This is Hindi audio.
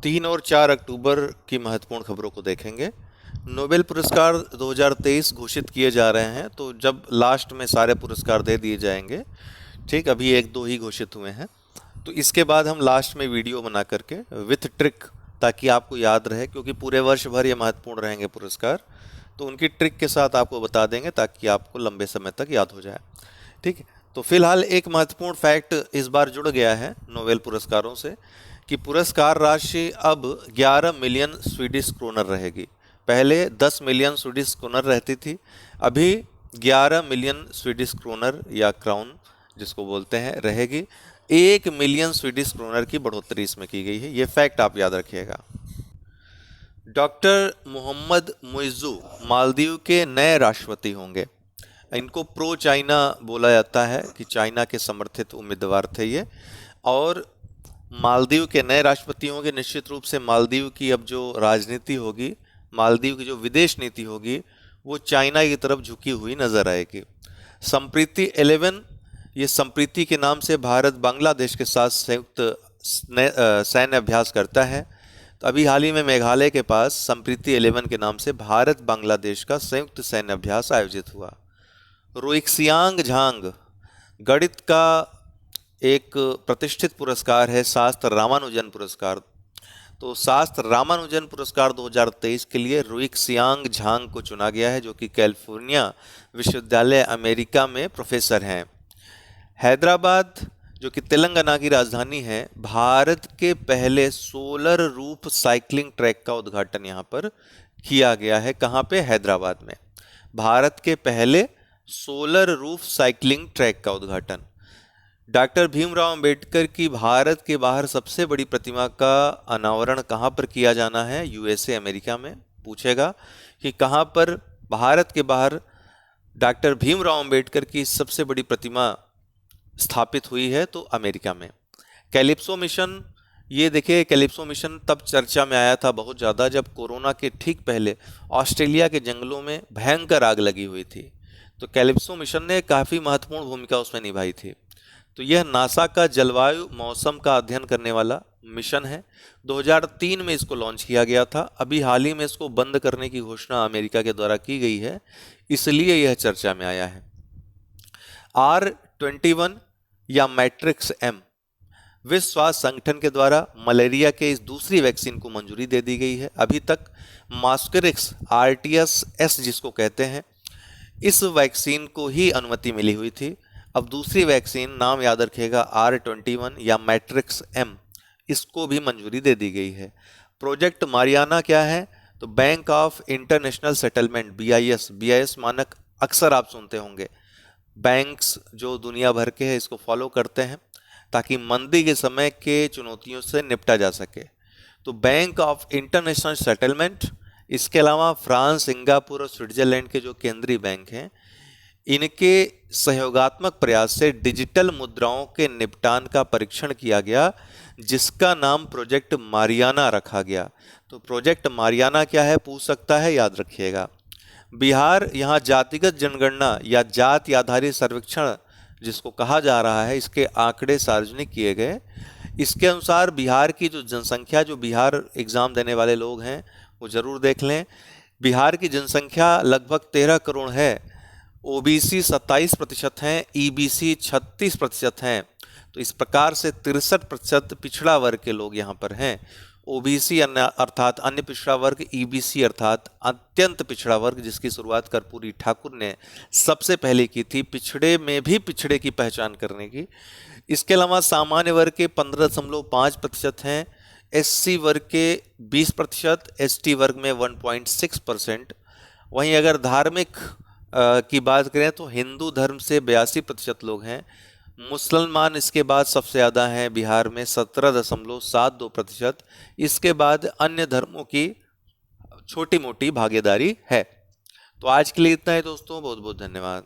3 और 4 अक्टूबर की महत्वपूर्ण खबरों को देखेंगे। नोबेल पुरस्कार 2023 घोषित किए जा रहे हैं, तो जब लास्ट में सारे पुरस्कार दे दिए जाएंगे, ठीक, अभी 1-2 ही घोषित हुए हैं, तो इसके बाद हम लास्ट में वीडियो बना करके विथ ट्रिक, ताकि आपको याद रहे, क्योंकि पूरे वर्ष भर ये महत्वपूर्ण रहेंगे पुरस्कार, तो उनकी ट्रिक के साथ आपको बता देंगे ताकि आपको लंबे समय तक याद हो जाए। ठीक है, तो फिलहाल एक महत्वपूर्ण फैक्ट इस बार जुड़ गया है नोबेल पुरस्कारों से, कि पुरस्कार राशि अब 11 मिलियन स्वीडिश क्रोनर रहेगी। पहले 10 मिलियन स्वीडिश क्रोनर रहती थी, अभी 11 मिलियन स्वीडिश क्रोनर या क्राउन जिसको बोलते हैं रहेगी। 1 मिलियन स्वीडिश क्रोनर की बढ़ोतरी इसमें की गई है, ये फैक्ट आप याद रखिएगा। डॉक्टर मोहम्मद मुइज़्ज़ू मालदीव के नए राष्ट्रपति होंगे। इनको प्रो चाइना बोला जाता है कि चाइना के समर्थित उम्मीदवार थे ये, और मालदीव के नए राष्ट्रपति होंगे। निश्चित रूप से मालदीव की अब जो राजनीति होगी, मालदीव की जो विदेश नीति होगी, वो चाइना की तरफ झुकी हुई नजर आएगी। संप्रीति 11, ये संप्रीति के नाम से भारत बांग्लादेश के साथ संयुक्त सैन्य अभ्यास करता है। तो अभी हाल ही में मेघालय के पास संप्रीति 11 के नाम से भारत बांग्लादेश का संयुक्त सैन्य अभ्यास आयोजित हुआ। रुइक्सियांग झांग गणित का एक प्रतिष्ठित पुरस्कार है, शास्त्र रामानुजन पुरस्कार। तो शास्त्र रामानुजन पुरस्कार 2023 के लिए रुइक्सियांग झांग को चुना गया है, जो कि कैलिफोर्निया विश्वविद्यालय अमेरिका में प्रोफेसर हैं। हैदराबाद, जो कि तेलंगाना की राजधानी है, भारत के पहले सोलर रूफ साइकिलिंग ट्रैक का उद्घाटन यहाँ पर किया गया है। कहाँ पे? हैदराबाद में। भारत के पहले सोलर रूफ साइकिलिंग ट्रैक का उद्घाटन। डॉक्टर भीमराव अंबेडकर की भारत के बाहर सबसे बड़ी प्रतिमा का अनावरण कहाँ पर किया जाना है? यूएसए, अमेरिका में। पूछेगा कि कहाँ पर भारत के बाहर डॉक्टर भीमराव अंबेडकर की सबसे बड़ी प्रतिमा स्थापित हुई है? तो अमेरिका में। कैलिप्सो मिशन, ये देखिए, कैलिप्सो मिशन तब चर्चा में आया था बहुत ज़्यादा जब कोरोना के ठीक पहले ऑस्ट्रेलिया के जंगलों में भयंकर आग लगी हुई थी। तो कैलिप्सो मिशन ने काफ़ी महत्वपूर्ण भूमिका उसमें निभाई थी। तो यह नासा का जलवायु मौसम का अध्ययन करने वाला मिशन है। 2003 में इसको लॉन्च किया गया था। अभी हाल ही में इसको बंद करने की घोषणा अमेरिका के द्वारा की गई है, इसलिए यह चर्चा में आया है। R21 या मैट्रिक्स M, विश्व स्वास्थ्य संगठन के द्वारा मलेरिया के इस दूसरी वैक्सीन को मंजूरी दे दी गई है। अभी तक मास्करिक्स RTS जिसको कहते हैं, इस वैक्सीन को ही अनुमति मिली हुई थी। अब दूसरी वैक्सीन, नाम याद रखिएगा, R21 या मैट्रिक्स M, इसको भी मंजूरी दे दी गई है। प्रोजेक्ट मारियाना क्या है? तो bank of international settlement, BIS मानक अक्सर आप सुनते होंगे। बैंक्स जो दुनिया भर के हैं इसको फॉलो करते हैं ताकि मंदी के समय के चुनौतियों से निपटा जा सके। तो बैंक ऑफ इंटरनेशनल सेटलमेंट, इसके अलावा फ्रांस, सिंगापुर और स्विट्जरलैंड के जो केंद्रीय बैंक हैं, इनके सहयोगात्मक प्रयास से डिजिटल मुद्राओं के निपटान का परीक्षण किया गया, जिसका नाम प्रोजेक्ट मारियाना रखा गया। तो प्रोजेक्ट मारियाना क्या है पूछ सकता है, याद रखिएगा। बिहार, यहाँ जातिगत जनगणना या जाति आधारित सर्वेक्षण जिसको कहा जा रहा है, इसके आंकड़े सार्वजनिक किए गए। इसके अनुसार बिहार की जो जनसंख्या, जो बिहार एग्जाम देने वाले लोग हैं वो जरूर देख लें, बिहार की जनसंख्या लगभग 13 करोड़ है। OBC 27% हैं, EBC 36% हैं। तो इस प्रकार से 63% पिछड़ा वर्ग के लोग यहाँ पर हैं। OBC अर्थात अन्य पिछड़ा वर्ग, EBC अर्थात अत्यंत पिछड़ा वर्ग, जिसकी शुरुआत कर्पूरी ठाकुर ने सबसे पहले की थी, पिछड़े में भी पिछड़े की पहचान करने की। इसके अलावा सामान्य वर्ग के 15.5% हैं, SC वर्ग के 20%, ST वर्ग में 1.6%। वहीं अगर धार्मिक की बात करें तो हिंदू धर्म से 82% लोग हैं। मुसलमान इसके बाद सबसे ज़्यादा हैं बिहार में 17.72%। इसके बाद अन्य धर्मों की छोटी मोटी भागीदारी है। तो आज के लिए इतना ही दोस्तों, बहुत बहुत धन्यवाद।